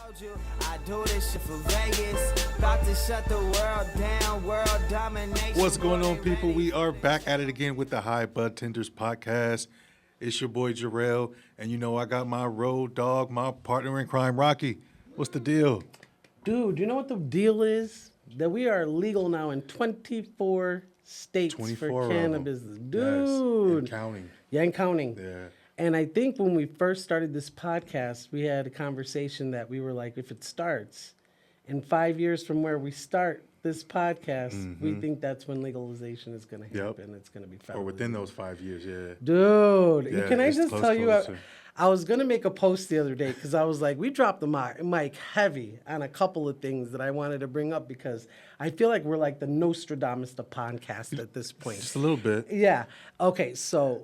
Told you I do this shit for Vegas. About to shut the world down, world domination. What's going on, people? We are back at it again with the High Budtenders Podcast. It's your boy Jorrell, and you know I got my road dog, my partner in crime, Rocky. What's the deal? Dude, you know what the deal is? That we are legal now in 24 states 24 for of cannabis. them. Dude. Yes, and counting. Yeah, and counting. Yeah. And I think when we first started this podcast, we had a conversation that we were like, if it starts in 5 years from where we start this podcast, we think that's when legalization is going to happen. It's going to be federal. Or within those 5 years, yeah. Dude, Yeah, can I it's just close, tell you, closer. I was going to make a post the other day because I was like, we dropped the mic heavy on a couple of things that I wanted to bring up because I feel like we're like the Nostradamus of podcast at this point. Just a little bit. Yeah. Okay, so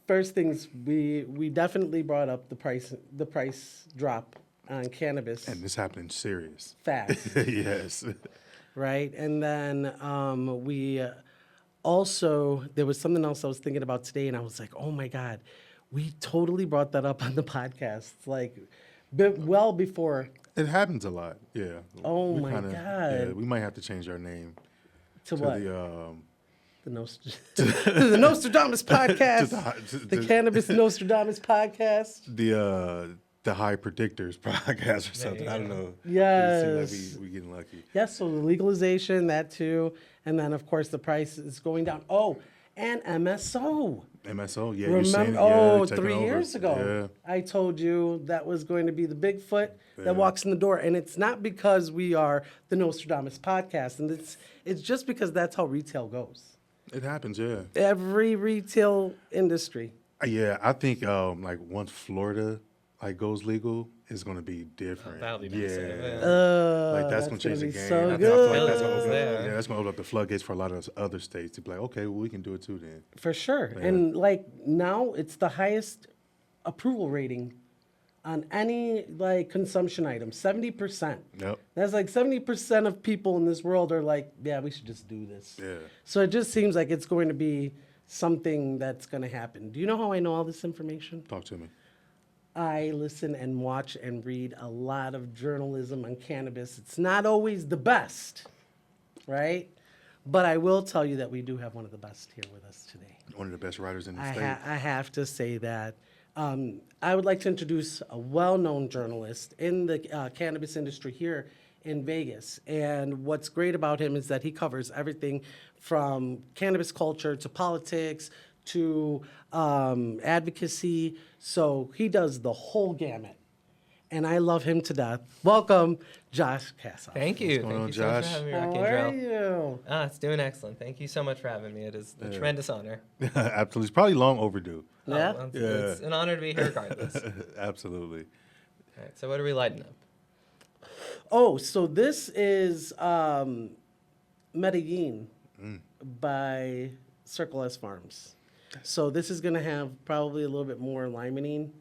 first things, we definitely brought up the price drop on cannabis And this happened serious. fast, Yes. right? And then we also, there was something else I was thinking about today, and I was like, oh my God, we totally brought that up on the podcast, like well before. It happens a lot, yeah. Oh We my kinda- God. Yeah, we might have to change our name To what? the The Nostradamus podcast. to The Cannabis Nostradamus podcast. the High Predictors Podcast or something. I don't know. Yes. It seems like we getting lucky. Yes, so the legalization, that too. And then, of course, the price is going down. Oh, and MSO. MSO, yeah. you're saying Remember? it, yeah, Oh, taking 3 over. years ago, I told you that was going to be the Bigfoot that walks in the door. And it's not because we are the Nostradamus podcast. And it's just because that's how retail goes. Yeah, it happens, yeah. Every retail industry. Yeah, I think like once Florida like goes legal, it's gonna be different. That'll be yeah. massive, Like that's gonna change the be game. so I feel like that's good. gonna open, Yeah. that's gonna open up the floodgates for a lot of other states to be like, okay, well, we can do it too then. For sure. And like now it's the highest approval rating on any like consumption item, 70%. Yep. That's like 70% of people in this world are like, yeah, we should just do this. Yeah. So it just seems like it's going to be something that's going to happen. Do you know how I know all this information? Talk to me. I listen and watch and read a lot of journalism on cannabis. It's not always the best, right? But I will tell you that we do have one of the best here with us today. One of the best writers in the I state. have to say that. I would like to introduce a well-known journalist in the cannabis industry here in Vegas. And what's great about him is that he covers everything from cannabis culture to politics to advocacy. So he does the whole gamut. And I love him to death. Welcome, Josh Kasoff. Thank you. going on, Thank you so much Josh? for having me, How Rocky and are Jorrell. you? It's doing excellent. Thank you so much for having me. It is a tremendous honor. Absolutely. It's probably long overdue. Yeah? Well, it's an honor to be here regardless. All Absolutely. right, so what are we lighting up? Oh, so this is Medellin by Circle S Farms. So this is going to have probably a little bit more limonene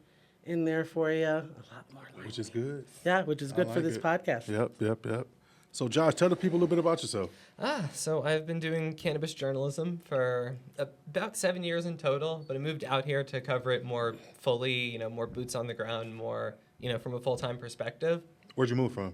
in there for you. A lot more limonene. Which is good. Yeah, which is good for like this it. podcast. Yep. So, Josh, tell the people a little bit about yourself. So I've been doing cannabis journalism for about 7 years in total, but I moved out here to cover it more fully, more boots on the ground, more, from a full-time perspective. Where'd you move from?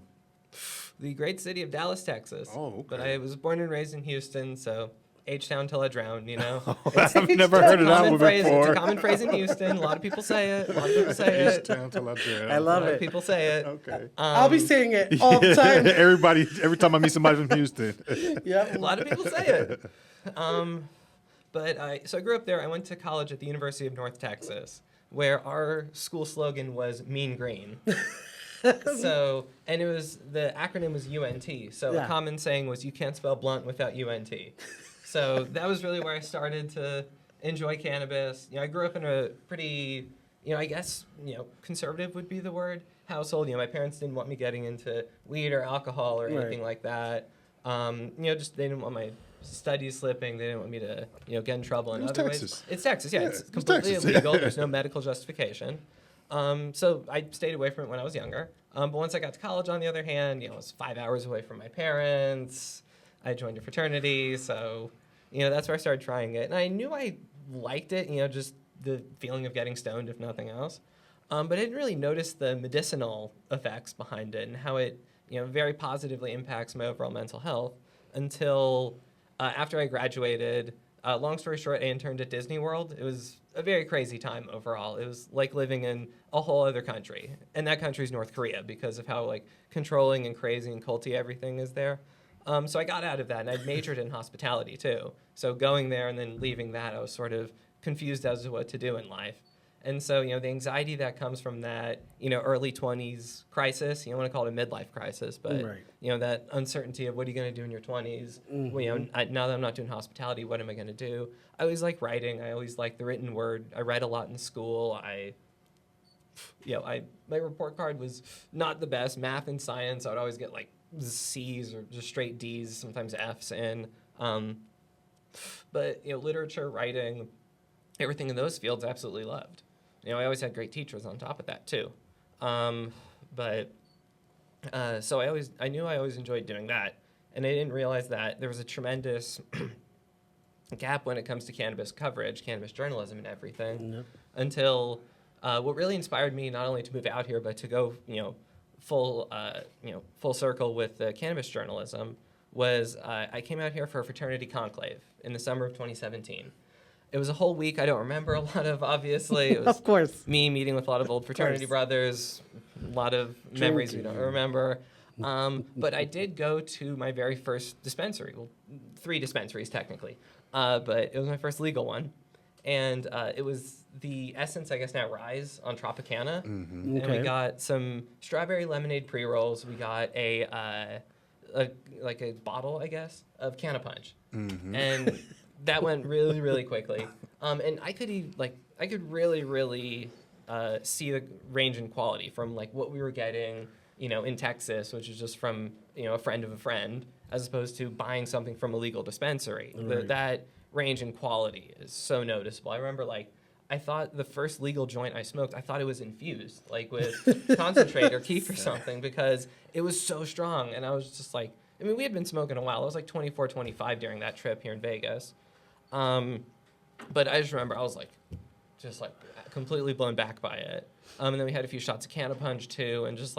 The great city of Dallas, Texas. Oh, okay. But I was born and raised in Houston, so H-Town till I drown, I've never heard of that one It's before. a common phrase in Houston. A lot of people say it. H-Town till I drown. I love A lot it. of people say it. Okay. I'll be saying it all the time. Every time I meet somebody from Houston. Yep. A lot of people say it. So I grew up there. I went to college at the University of North Texas, where our school slogan was Mean Green. And it was, the acronym was UNT. So Yeah. a common saying was, you can't spell blunt without UNT. So that was really where I started to enjoy cannabis. I grew up in a pretty, I guess, conservative would be the word, household. My parents didn't want me getting into weed or alcohol or anything like that. Just they didn't want my studies slipping. They didn't want me to, get in trouble in other Texas. ways. It's Texas, yeah. It's it's completely Texas. illegal. There's no medical justification. So I stayed away from it when I was younger. But once I got to college, on the other hand, I was 5 hours away from my parents. I joined a fraternity, so, that's where I started trying it. And I knew I liked it, just the feeling of getting stoned, if nothing else. But I didn't really notice the medicinal effects behind it and how it, very positively impacts my overall mental health until after I graduated. Long story short, I interned at Disney World. It was a very crazy time overall. It was like living in a whole other country. And that country's North Korea because of how controlling and crazy and culty everything is there. So I got out of that, and I majored in hospitality too. So going there and then leaving that, I was sort of confused as to what to do in life. And so, the anxiety that comes from that, early 20s crisis, you don't want to call it a midlife crisis, but, Right. That uncertainty of what are you going to do in your 20s? Mm-hmm. Well, now that I'm not doing hospitality, what am I going to do? I always like writing. I always like the written word. I read a lot in school. My report card was not the best. Math and science, I would always get C's or just straight D's, sometimes F's in. But, literature, writing, everything in those fields I absolutely loved. I always had great teachers on top of that too. So I knew I always enjoyed doing that. And I didn't realize that there was a tremendous gap when it comes to cannabis coverage, cannabis journalism and everything, until what really inspired me not only to move out here, but to go, full circle with cannabis journalism was I came out here for a fraternity conclave in the summer of 2017. It was a whole week I don't remember a lot of, obviously. It was Of course. me meeting with a lot of old fraternity brothers, a lot of memories we don't remember. But I did go to my very first dispensary. Well, 3 dispensaries technically. But it was my first legal one. And it was the Essence, I guess now, Rise on Tropicana. Mm-hmm. And we got some strawberry lemonade pre-rolls. We got a bottle, I guess, of Canna Punch. Mm-hmm. And that went really, really quickly. And I could really see the range in quality from what we were getting, in Texas, which is just from, a friend of a friend, as opposed to buying something from a legal dispensary. Right. That range in quality is so noticeable. I remember I thought the first legal joint I smoked, I thought it was infused, with concentrate or kief or something, because it was so strong. And I was just we had been smoking a while. I was 24, 25 during that trip here in Vegas. But I just remember I was completely blown back by it. And then we had a few shots of Canna Punch too, and just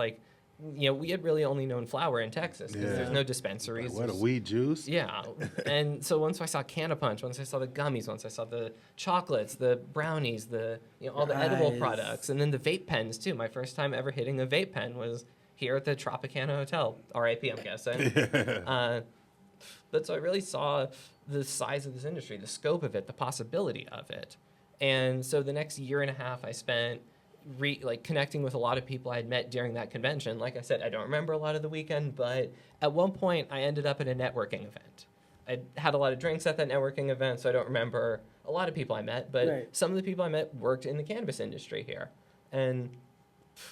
we had really only known flower in Texas because there's no dispensaries. What a weed juice. Yeah. And so once I saw Canna Punch, once I saw the gummies, once I saw the chocolates, the brownies, the all the edible products, and then the vape pens too. My first time ever hitting a vape pen was here at the Tropicana Hotel, RIP, I'm guessing. But so I really saw the size of this industry, the scope of it, the possibility of it. And so the next year and a half I spent connecting with a lot of people I had met during that convention. Like I said, I don't remember a lot of the weekend, but at one point I ended up at a networking event. I had a lot of drinks at that networking event, so I don't remember a lot of people I met, but some of the people I met worked in the cannabis industry here. And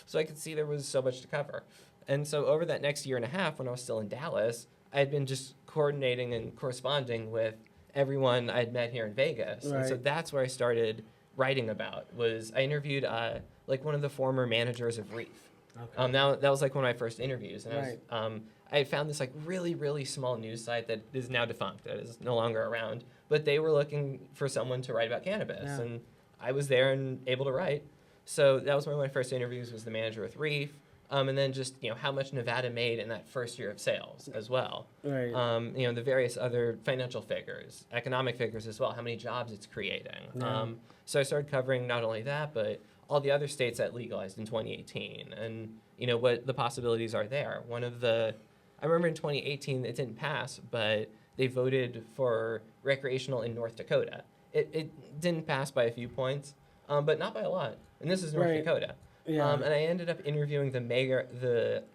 so I could see there was so much to cover. And so over that next year and a half, when I was still in Dallas, I had been just coordinating and corresponding with everyone I had met here in Vegas. Right. And so that's where I started writing about, was I interviewed one of the former managers of Reef. Okay. That was one of my first interviews. And Right. I found this really, really small news site that is now defunct, that is no longer around. But they were looking for someone to write about cannabis. Yeah. And I was there and able to write. So that was one of my first interviews, was the manager with Reef. And then just, how much Nevada made in that first year of sales as well. Right. The various other financial figures, economic figures as well, how many jobs it's creating. Yeah. So I started covering not only that, but all the other states that legalized in 2018 and, what the possibilities are there. I remember in 2018, it didn't pass, but they voted for recreational in North Dakota. It didn't pass by a few points, but not by a lot. And this is North Dakota. Yeah. And I ended up interviewing the mayor,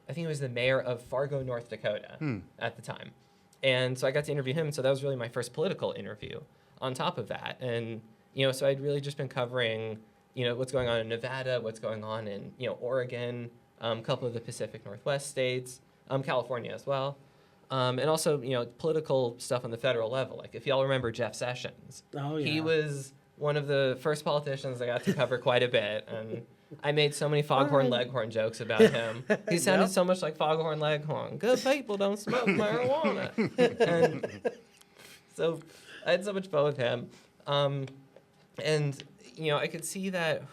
I think it was the mayor of Fargo, North Dakota at the time. And so I got to interview him. So that was really my first political interview on top of that. And, so I'd really just been covering, what's going on in Nevada, what's going on in, Oregon, a couple of the Pacific Northwest states, California as well. And also, political stuff on the federal level. If y'all remember Jeff Sessions. Oh, yeah. He was one of the first politicians I got to cover quite a bit. And I made so many Foghorn Leghorn jokes about him. He sounded so much like Foghorn Leghorn. Good people don't smoke marijuana. And so I had so much fun with him. And, I could see that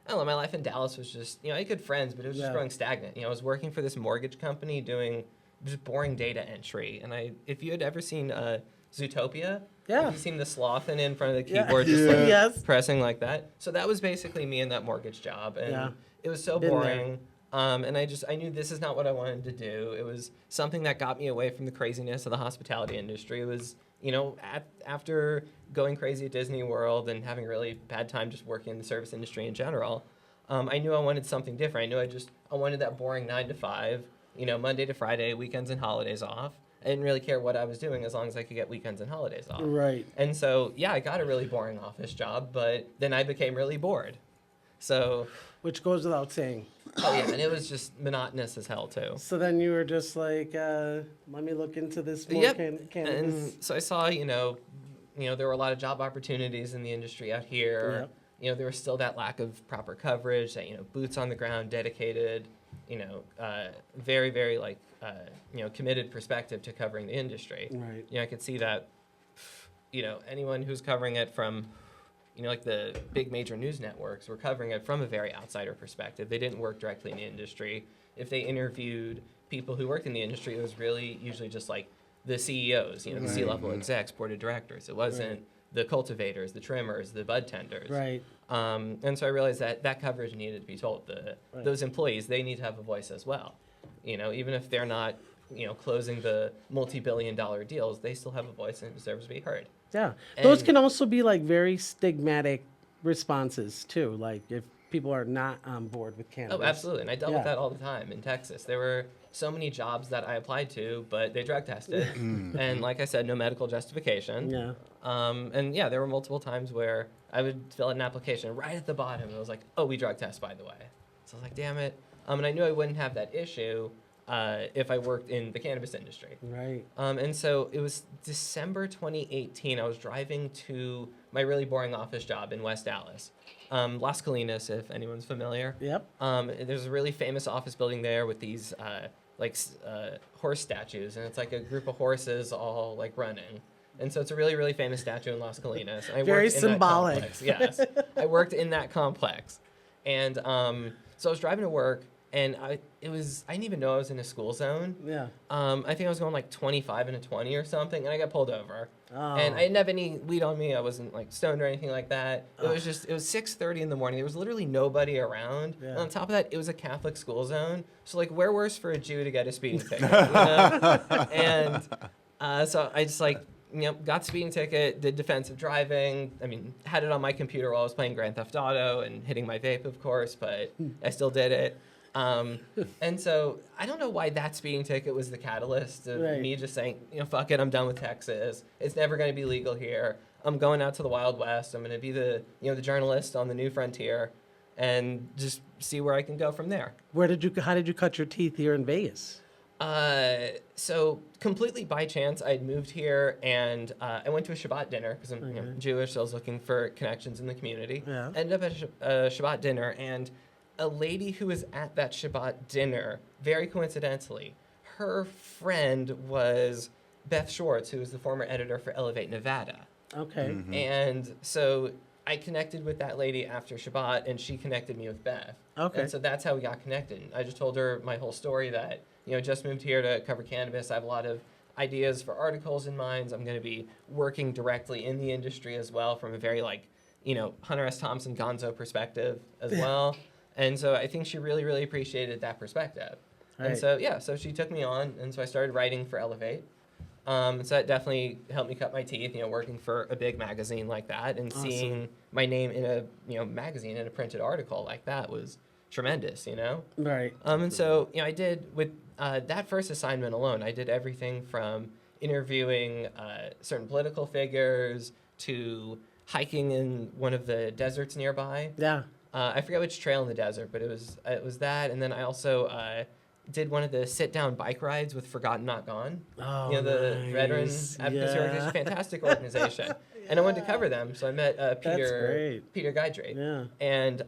I don't know, my life in Dallas was just, I had good friends, but it was just growing stagnant. I was working for this mortgage company doing just boring data entry. And if you had ever seen Zootopia, if you've seen the sloth in front of the keyboard, just pressing like that. So that was basically me in that mortgage job. And it was so boring. And I knew this is not what I wanted to do. It was something that got me away from the craziness of the hospitality industry. It was, after going crazy at Disney World and having a really bad time just working in the service industry in general, I knew I wanted something different. I knew I wanted that boring 9 to 5, Monday to Friday, weekends and holidays off. I didn't really care what I was doing as long as I could get weekends and holidays off. Right. And so, I got a really boring office job, but then I became really bored. So, which goes without saying. Oh yeah, and it was just monotonous as hell too. So then you were just like, let me look into this more cannabis. And so I saw, there were a lot of job opportunities in the industry out here. Yep. There was still that lack of proper coverage, that boots on the ground, dedicated, very, very committed perspective to covering the industry. Right. I could see that, anyone who's covering it from, like the big major news networks were covering it from a very outsider perspective. They didn't work directly in the industry. If they interviewed people who worked in the industry, it was really usually just like the CEOs, the C-level execs, board of directors. It wasn't the cultivators, the trimmers, the bud tenders. Right. And so I realized that coverage needed to be told. Those employees, they need to have a voice as well. Even if they're not, closing the multi-billion-dollar deals, they still have a voice and it deserves to be heard. Yeah. Those can also be like very stigmatic responses too. Like if people are not on board with cannabis. Oh, absolutely. And I dealt with that all the time in Texas. There were so many jobs that I applied to, but they drug tested. And like I said, no medical justification. Yeah. And there were multiple times where I would fill out an application right at the bottom. And it was like, oh, we drug test, by the way. So I was like, damn it. And I knew I wouldn't have that issue if I worked in the cannabis industry. Right. And so it was December 2018. I was driving to my really boring office job in West Dallas. Las Colinas, if anyone's familiar. Yep. There's a really famous office building there with these horse statues, and it's like a group of horses all like running. And so it's a really, really famous statue in Las Colinas. I Very worked symbolic. In that complex. Yes. I worked in that complex. And so I was driving to work, and I didn't even know I was in a school zone. Yeah. I think I was going like 25 and a 20 or something, and I got pulled over. Oh. And I didn't have any weed on me. I wasn't like stoned or anything like that. It was 6:30 in the morning. There was literally nobody around. Yeah. And on top of that, it was a Catholic school zone. So like, where worse for a Jew to get a speeding ticket? And so I just got the speeding ticket, did defensive driving. I mean, had it on my computer while I was playing Grand Theft Auto and hitting my vape, of course, but I still did it. And so I don't know why that speeding ticket was the catalyst of me just saying, fuck it, I'm done with Texas. It's never going to be legal here. I'm going out to the Wild West. I'm going to be the journalist on the new frontier and just see where I can go from there. How did you cut your teeth here in Vegas? So completely by chance, I'd moved here and I went to a Shabbat dinner because I'm Jewish, so I was looking for connections in the community. Yeah. Ended up at a Shabbat dinner, and a lady who was at that Shabbat dinner, very coincidentally, her friend was Beth Schwartz, who was the former editor for Elevate Nevada. Okay. Mm-hmm. And so I connected with that lady after Shabbat, and she connected me with Beth. Okay. And so that's how we got connected. I just told her my whole story that, just moved here to cover cannabis. I have a lot of ideas for articles in mind. I'm going to be working directly in the industry as well from a very Hunter S. Thompson gonzo perspective as well. And so I think she really, really appreciated that perspective. Right. And so, so she took me on, and so I started writing for Elevate. So that definitely helped me cut my teeth, working for a big magazine like that, and seeing my name in a, magazine, in a printed article like that was tremendous, Right. And so, I did, with that first assignment alone, I did everything from interviewing certain political figures to hiking in one of the deserts nearby. Yeah. I forget which trail in the desert, but it was that. And then I also did one of the sit-down bike rides with Forgotten Not Gone. Oh, The nice. veteran advocacy organization, fantastic organization. And I wanted to cover them, so I met Peter Guidry. Yeah. And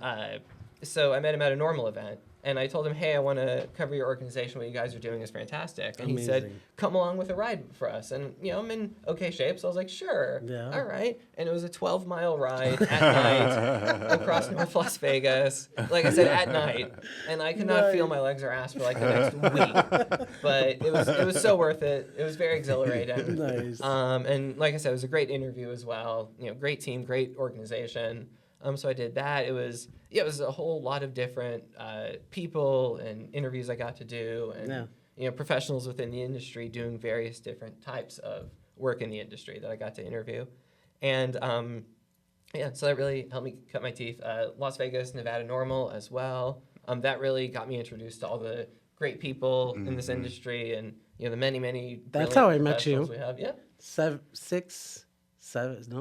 so I met him at a normal event, And I told him, hey, I want to cover your organization. What you guys are doing is fantastic. And he said, Amazing. come along with a ride for us. And, I'm in okay shape. So I was like, sure. Yeah. All right. And it was a 12-mile ride at night across North Las Vegas. Like I said, at night. And I could not feel my legs or ass for like the next week. But it was so worth it. It was very exhilarating. Nice. And like I said, it was a great interview as well. Great team, great organization. So I did that. It was a whole lot of different people and interviews I got to do, and professionals within the industry doing various different types of work in the industry that I got to interview, and so that really helped me cut my teeth. Las Vegas, Nevada Normal as well. That really got me introduced to all the great people in this industry, and the many. That's how I met professionals you. We have. Yeah.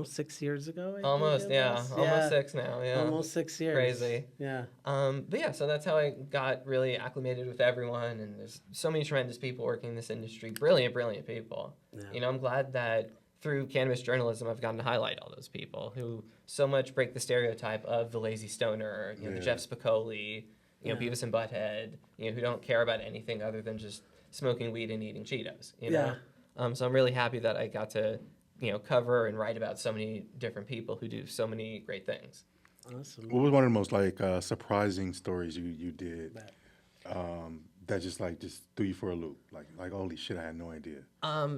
6 years ago. I think Almost, it yeah. was. Almost 6 now, yeah. Almost 6 years. Crazy. Yeah. But yeah, so that's how I got really acclimated with everyone, and there's so many tremendous people working in this industry, brilliant people. Yeah. I'm glad that through cannabis journalism, I've gotten to highlight all those people who so much break the stereotype of the lazy stoner, the Jeff Spicoli, Beavis and Butthead, who don't care about anything other than just smoking weed and eating Cheetos, Yeah. So I'm really happy that I got to cover and write about so many different people who do so many great things. Awesome. What was one of the most surprising stories you did that just threw you for a loop? Like holy shit, I had no idea.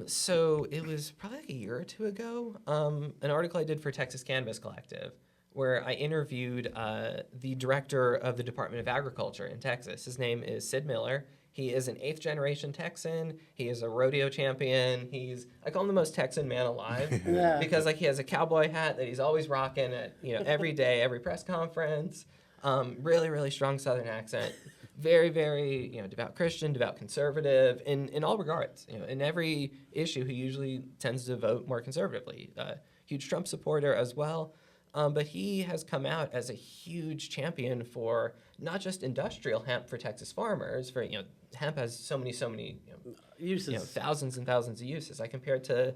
So it was probably like a year or two ago. An article I did for Texas Cannabis Collective, where I interviewed the director of the Department of Agriculture in Texas. His name is Sid Miller. He is an 8th generation Texan. He is a rodeo champion. I call him the most Texan man alive because he has a cowboy hat that he's always rocking at every day, every press conference. Really strong Southern accent. Very, very devout Christian, devout conservative in all regards. In every issue, he usually tends to vote more conservatively. Huge Trump supporter as well. But he has come out as a huge champion for not just industrial hemp for Texas farmers. For hemp has so many uses, thousands and thousands of uses. I compared to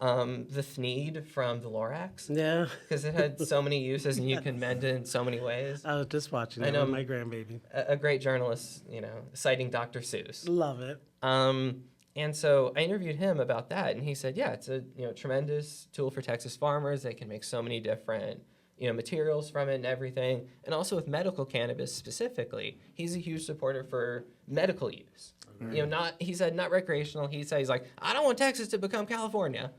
the Thneed from the Lorax. Yeah, because it had so many uses and you can mend it in so many ways. I was just watching it with my grandbaby. A great journalist, citing Dr. Seuss. Love it. And so I interviewed him about that, and he said, yeah, it's a tremendous tool for Texas farmers. They can make so many different materials from it and everything. And also with medical cannabis specifically, he's a huge supporter for medical use. He said not recreational. He's like, I don't want Texas to become California.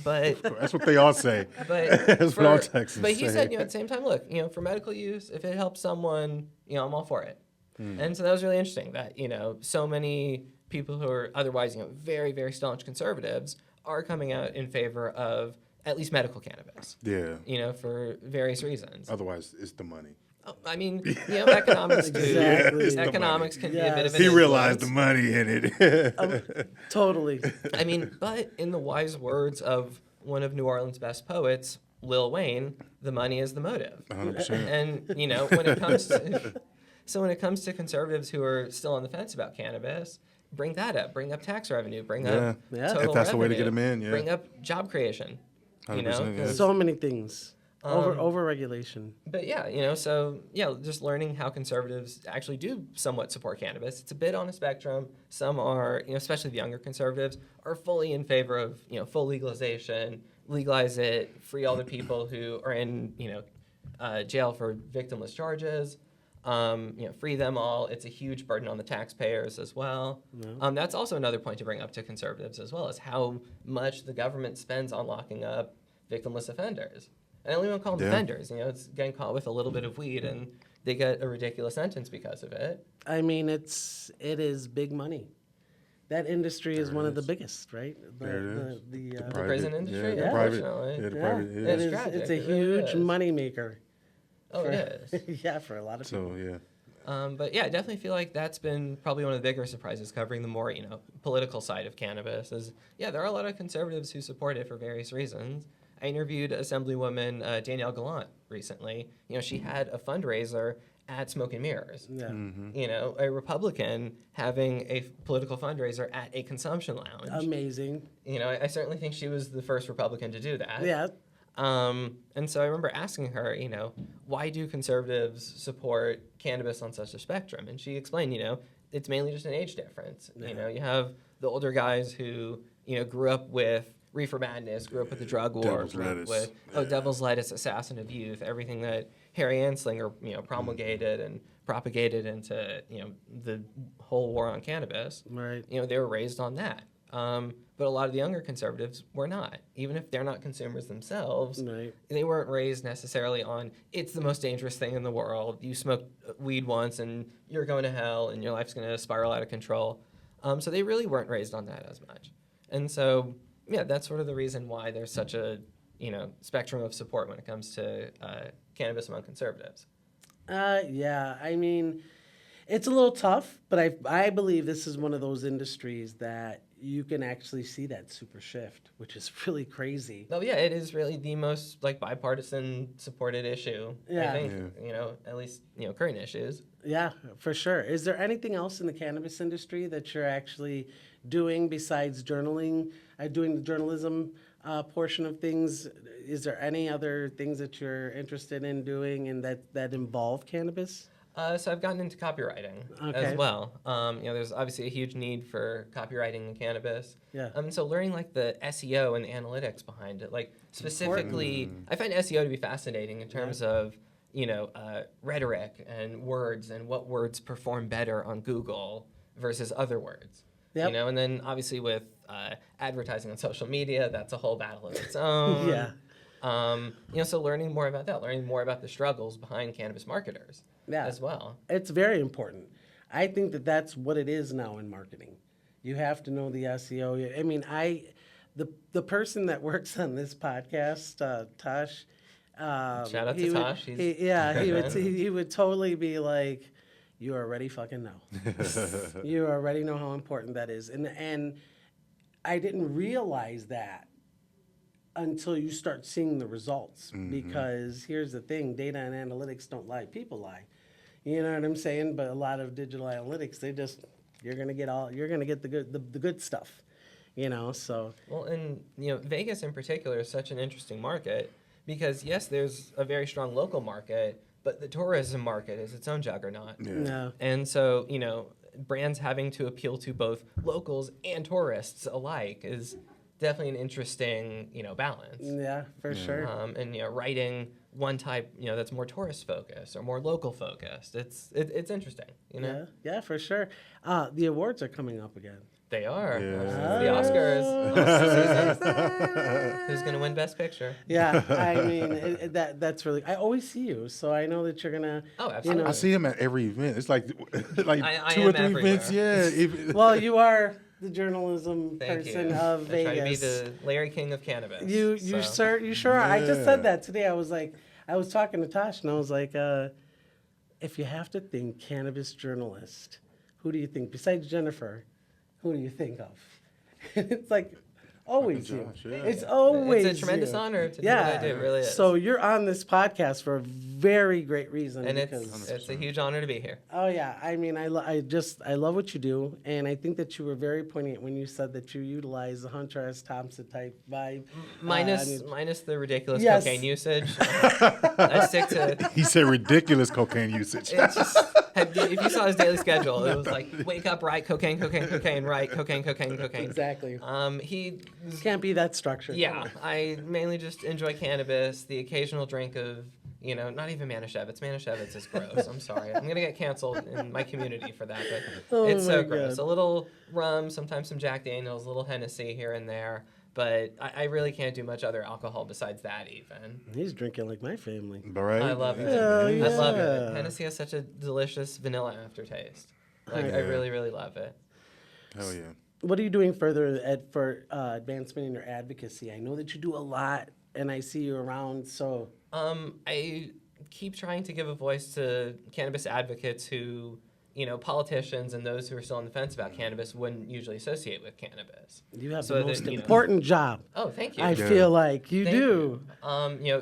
But that's what they all say. But that's what all Texans But he say. said, at the same time, look, for medical use, if it helps someone, I'm all for it. And so that was really interesting that, so many people who are otherwise, very, very staunch conservatives are coming out in favor of at least medical cannabis. Yeah. For various reasons. Otherwise, it's the money. Oh, I mean, economics too. Exactly. It's the Economics can be a bit of an He influence. realized the money in it. Totally. I mean, but in the wise words of one of New Orleans' best poets, Lil Wayne, the money is the motive. 100%. And, when it comes to... So when it comes to conservatives who are still on the fence about cannabis, bring that up. Bring up tax revenue. Bring up total if that's the way to revenue. get them in, yeah. Bring up job creation. 100%, yeah. So many things. Over regulation. But just learning how conservatives actually do somewhat support cannabis. It's a bit on a spectrum. Some are, especially the younger conservatives, are fully in favor of, full legalization, legalize it, free all the people who are in, jail for victimless charges. Free them all. It's a huge burden on the taxpayers as well. Yeah. That's also another point to bring up to conservatives as well, is how much the government spends on locking up victimless offenders. And I don't even call them offenders. It's getting caught with a little bit of weed and they get a ridiculous sentence because of it. I mean, it is big money. That industry is one of the biggest, right? The prison industry? Yeah, unfortunately. the private. Yeah. It is, it's a huge money maker. Oh, it is. Yeah, for a lot of people. So, yeah. But yeah, I definitely feel like that's been probably one of the bigger surprises covering the more, political side of cannabis is, there are a lot of conservatives who support it for various reasons. I interviewed Assemblywoman Danielle Gallant recently. She had a fundraiser at Smoke and Mirrors. Yeah. Mm-hmm. A Republican having a political fundraiser at a consumption lounge. Amazing. I certainly think she was the first Republican to do that. Yeah. And so I remember asking her, why do conservatives support cannabis on such a spectrum? And she explained, it's mainly just an age difference. Yeah. You have the older guys who, grew up with reefer madness, grew up with the drug war, Devil's grew up lettuce. with Devil's Lettuce, Assassin of Youth, everything that Harry Anslinger, promulgated and propagated into, the whole war on cannabis. Right. They were raised on that. But a lot of the younger conservatives were not. Even if they're not consumers themselves, Right. they weren't raised necessarily on, it's the most dangerous thing in the world. You smoke weed once and you're going to hell and your life's going to spiral out of control. So they really weren't raised on that as much. And so, yeah, that's sort of the reason why there's such a, spectrum of support when it comes to cannabis among conservatives. Yeah, I mean, it's a little tough, but I believe this is one of those industries that you can actually see that super shift, which is really crazy. Oh yeah, it is really the most bipartisan supported issue. Yeah. I think, at least, current issues. Yeah, for sure. Is there anything else in the cannabis industry that you're actually doing besides doing the journalism portion of things? Is there any other things that you're interested in doing and that involve cannabis? So I've gotten into copywriting as well. There's obviously a huge need for copywriting in cannabis. Yeah. So learning the SEO and the analytics behind it, specifically, I find SEO to be fascinating in terms of, rhetoric and words and what words perform better on Google versus other words. Yep. And then obviously with advertising on social media, that's a whole battle of its own. Yeah. So learning more about that, learning more about the struggles behind cannabis marketers. Yeah. As well. It's very important. I think that that's what it is now in marketing. You have to know the SEO. I mean, the person that works on this podcast, Tosh. Shout out to Tosh. He would totally be like, you already fucking know. You already know how important that is. And I didn't realize that until you start seeing the results. Because here's the thing, data and analytics don't lie, people lie. You know what I'm saying? But a lot of digital analytics, you're gonna get the good stuff. So Well, and Vegas in particular is such an interesting market because yes, there's a very strong local market, but the tourism market is its own juggernaut. no. And so, brands having to appeal to both locals and tourists alike is definitely an interesting, balance. Yeah, for sure. And writing one type, that's more tourist focused or more local focused. It's interesting, Yeah, for sure. The awards are coming up again. They are. Yeah. The Oscars. Who's gonna win Best Picture? Yeah, I mean that's really. I always see you, so I know that you're gonna. Oh, absolutely. I see him at every event. It's like I 2 am or 3 everywhere. events. Yeah. Well, you are the journalism Thank person you. of I try to be Vegas. the Larry King of cannabis. You so. you sure are. I just said Yeah. that today. I was talking to Tosh, and I was like, if you have to think cannabis journalist, who do you think besides Jennifer? Who do you think of? It's like always you. Josh, yeah. It's always It's a tremendous you. honor to do what I do. It really is. So you're on this podcast for a very great reason. and because, it's a huge honor to be here. oh yeah, I mean, I love what you do, and I think that you were very poignant when you said that you utilize the Hunter S. Thompson type vibe. Minus the ridiculous Yes. cocaine usage. I stick to. He said ridiculous cocaine usage. It's just, if you saw his daily schedule, it was like wake up, right, cocaine, right, cocaine. Exactly. He Can't be that structured. Yeah, I mainly just enjoy cannabis, the occasional drink of, not even Manischewitz. Manischewitz is gross. I'm sorry. I'm going to get canceled in my community for that, but Oh it's so my gross. God. A little rum, sometimes some Jack Daniels, a little Hennessy here and there, but I really can't do much other alcohol besides that even. He's drinking like my family. Right? I love it. Hell I love yeah. it. Hennessy has such a delicious vanilla aftertaste. I Yeah. really, really love it. Hell yeah. What are you doing further for advancement in your advocacy? I know that you do a lot, and I see you around. So I keep trying to give a voice to cannabis advocates who, politicians and those who are still on the fence about cannabis wouldn't usually associate with cannabis. you have So the that, most you know- important job. Oh, thank you. I Yeah. feel like you Thank do.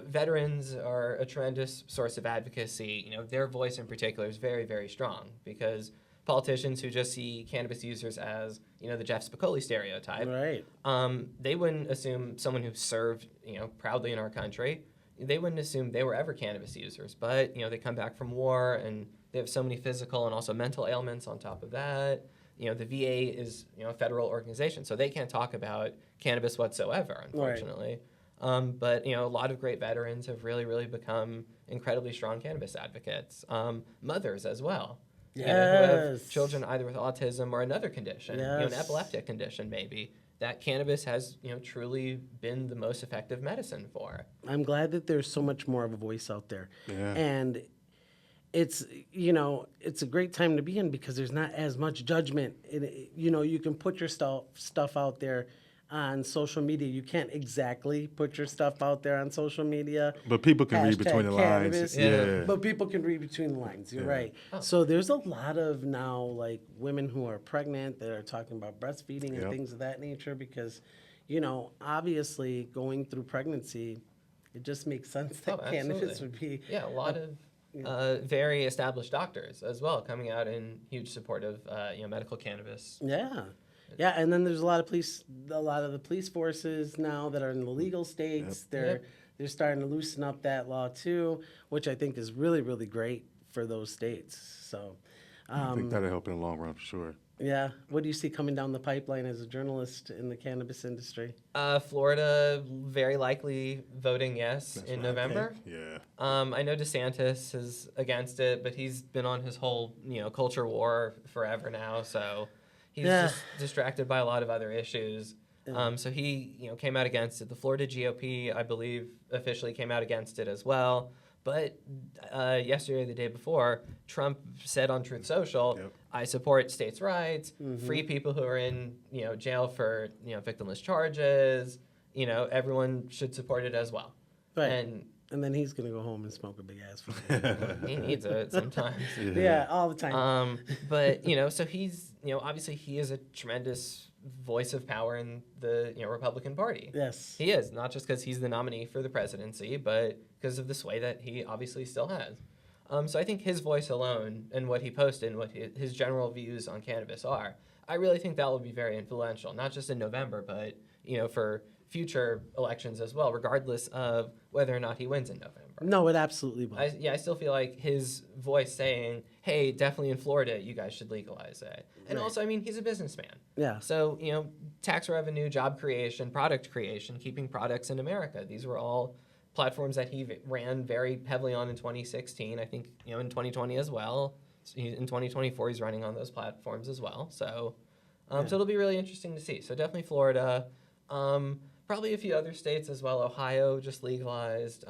Veterans are a tremendous source of advocacy. Their voice in particular is very, very strong because politicians who just see cannabis users as, the Jeff Spicoli stereotype. Right. They wouldn't assume someone who served, proudly in our country, they wouldn't assume they were ever cannabis users. But, they come back from war and they have so many physical and also mental ailments on top of that. The VA is, a federal organization, so they can't talk about cannabis whatsoever, unfortunately. Right. But, a lot of great veterans have really, really become incredibly strong cannabis advocates. Mothers as well. Yes. Who have children either with autism or another condition, Yes. An epileptic condition maybe, that cannabis has, truly been the most effective medicine for. I'm glad that there's so much more of a voice out there. Yeah. And it's, it's a great time to be in because there's not as much judgment. You can put your stuff out there on social media. You can't exactly put your stuff out there on social media. But people can read between the Cannabis. lines. Yeah. But people can read between the lines. You're Yeah. right. Oh. So there's a lot of now, like, women who are pregnant that are talking about breastfeeding and Yep. things of that nature because, obviously going through pregnancy, it just makes sense that cannabis would be. Yeah, a lot of very established doctors as well coming out in huge support of medical cannabis. Yeah. Yeah, and then there's a lot of the police forces now that are in the legal states. Yep. They're starting to loosen up that law too, which I think is really, really great for those states. So, I think that'll help in the long run for sure. yeah. What do you see coming down the pipeline as a journalist in the cannabis industry? Florida very likely voting yes That's in what I November. think. Yeah. I know DeSantis is against it, but he's been on his whole culture war forever now, so he's just distracted by a lot of other issues. So he came out against it. The Florida GOP, I believe, officially came out against it as well. But yesterday, the day before, Trump said on Truth Social, Yep. I support states' rights, free people who are in jail for victimless charges. Everyone should support it as well. Right. And then he's going to go home and smoke a big ass. He needs it sometimes. Yeah, all the time. But so he's obviously he is a tremendous voice of power in the Republican Party. Yes. He is, not just because he's the nominee for the presidency, but because of the sway that he obviously still has. So I think his voice alone and what he posted and what his general views on cannabis are, I really think that will be very influential, not just in November, but for future elections as well, regardless of whether or not he wins in November. No, it absolutely will. I still feel like his voice saying, hey, definitely in Florida, you guys should legalize it. And Right. also, he's a businessman. Yeah. So, tax revenue, job creation, product creation, keeping products in America. These were all platforms that he ran very heavily on in 2016. I think, in 2020 as well. In 2024, he's running on those platforms as well. So, so it'll be really interesting to see. So definitely Florida. Probably a few other states as well. Ohio just legalized.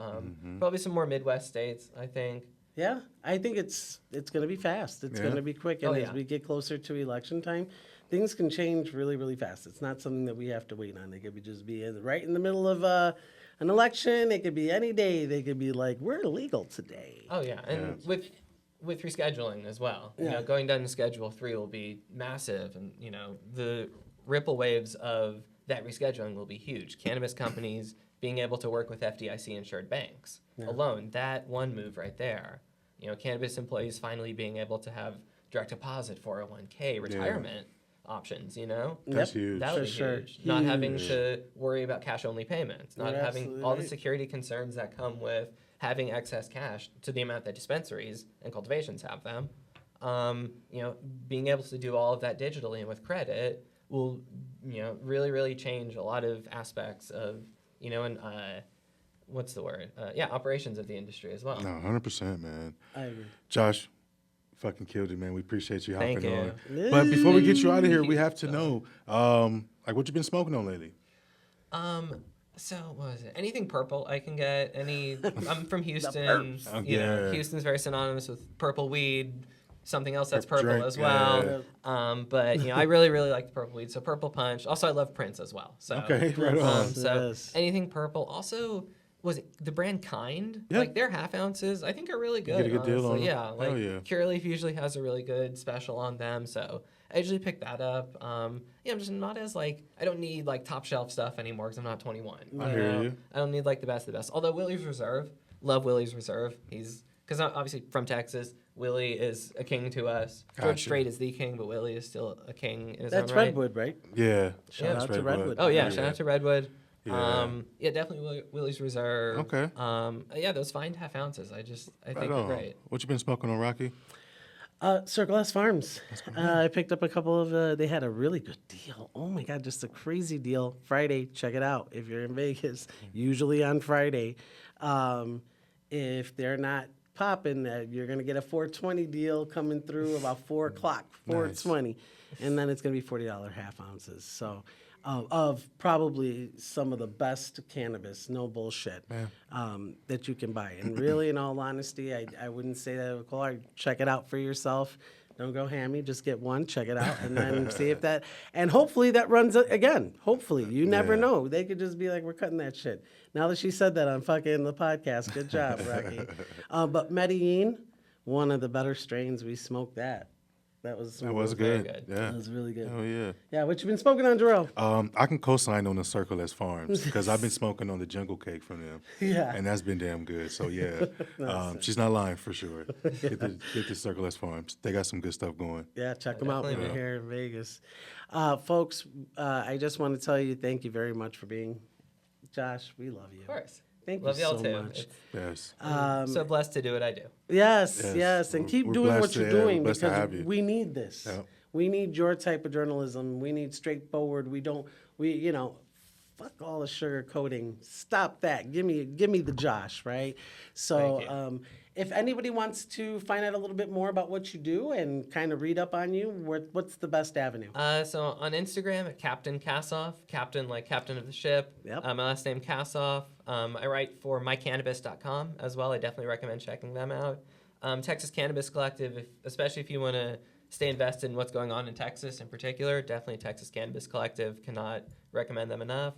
Probably some more Midwest states, I think. Yeah, I think it's going to be fast. It's going to be quick. And as we get closer to election time, things can change really, really fast. It's not something that we have to wait on. It could just be right in the middle of an election. It could be any day. They could be like, we're illegal today. Oh, yeah. And with rescheduling as well. Going down to Schedule 3 will be massive. And, the ripple waves of that rescheduling will be huge. Cannabis companies being able to work with FDIC-insured banks alone, that one move right there. Cannabis employees finally being able to have direct deposit, 401k, retirement options, That's huge. That would be sure. huge. Not having to worry about cash-only payments, not You're having absolutely all the right. security concerns that come with having excess cash to the amount that dispensaries and cultivations have them. Being able to do all of that digitally and with credit will, really, really change a lot of aspects of, and what's the word? Operations of the industry as well. No, 100%, man. I agree. Josh, fucking killed it, man. We appreciate you hopping Thank you. on. But before we get you out of here, we have to know, what you been smoking on lately? So what was it? Anything purple I can get. I'm from Houston. Yeah. Houston's very synonymous with purple weed. Something else that's Purple purple drink, as well. yeah. But I really, really like the purple weed. So Purple Punch. Also, I love Prince as well. So Okay, right on. So Yes. anything purple. Also, was it the brand Kind? Yeah. Like their half ounces, I think are really good. get a good deal on honestly. them. Yeah, Hell like yeah. Curaleaf usually has a really good special on them. So I usually pick that up. I'm just not as I don't need top shelf stuff anymore because I'm not 21. I hear you. I don't need the best of the best. Although Willie's Reserve, love Willie's Reserve. Because I'm obviously from Texas, Willie is a king to us. Gotcha. George Strait is the king, but Willie is still a king in his That's own right. Redwood, right? Yeah. Shout that's out to Redwood. Oh yeah, shout out to Redwood. Yeah. Yeah, definitely Willie's Reserve. Okay. Yeah, those fine half ounces. I think Right they're on. great. What you been smoking on, Rocky? Circle S Farms. I picked up a couple of, they had a really good deal. Oh my God, just a crazy deal. Friday, check it out if you're in Vegas, usually on Friday. If they're not popping, you're going to get a 420 deal coming through about 4 o'clock, 420. And then it's going to be $40 half ounces. So, of probably some of the best cannabis, no bullshit, that you can buy. And really, in all honesty, I wouldn't say that would call. Check it out for yourself. Don't go hammy. Just get one, check it out, and then see if that. And hopefully that runs again. Hopefully, you never know. They could just be like, "We're cutting that shit." Now that she said that on fucking the podcast, good job, Rocky. But Medellin, one of the better strains. We smoked that. That was. It was very good. good. Yeah. That was really good. Oh yeah. Yeah, what you been smoking on, Jorrell? I can co-sign on the Circle S Farms because I've been smoking on the Jungle Cake from them. Yeah. And that's been damn good. So yeah, she's not lying for sure. Get the Circle S Farms. They got some good stuff going. Yeah, check them out when definitely you're here in Vegas. Folks, I just want to tell you thank you very much for being. Josh, we love you. Of course. Thank Love you y'all so too. much. Yes. I'm so blessed to do what I do. Yes, Yes. yes, and keep We're doing what blessed you're to- yeah, we're doing blessed to have because you. we need this. Yeah. We need your type of journalism. We need straightforward. Fuck all the sugar coating. Stop that. Give me the Josh, right? So, Thank you. if anybody wants to find out a little bit more about what you do and kind of read up on you, what's the best avenue? So on Instagram at Captain Kasoff, captain like captain of the ship. Yep. My last name Kasoff. I write for mycannabis.com as well. I definitely recommend checking them out. Texas Cannabis Collective, especially if you want to stay invested in what's going on in Texas in particular, definitely Texas Cannabis Collective. Cannot recommend them enough.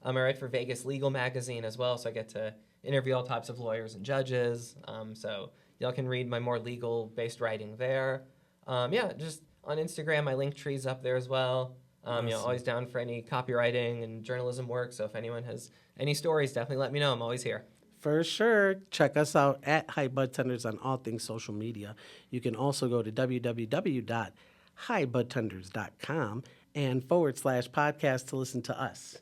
I write for Vegas Legal Magazine as well, so I get to interview all types of lawyers and judges. So y'all can read my more legal-based writing there. Just on Instagram, my link tree's up there as well. Always down for any copywriting and journalism work. So if anyone has any stories, definitely let me know. I'm always here. For sure. Check us out at High Budtenders on all things social media. You can also go to www.highbudtenders.com and /podcast to listen to us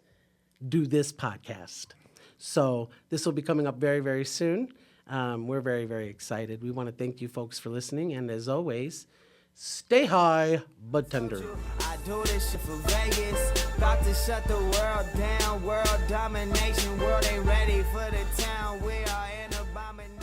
do this podcast. So this will be coming up very, very soon. We're very, very excited. We want to thank you folks for listening. And as always, stay high, bud tender. I do this shit for Vegas. About to shut the world down. World domination. World ain't ready for the town. We are an abomination.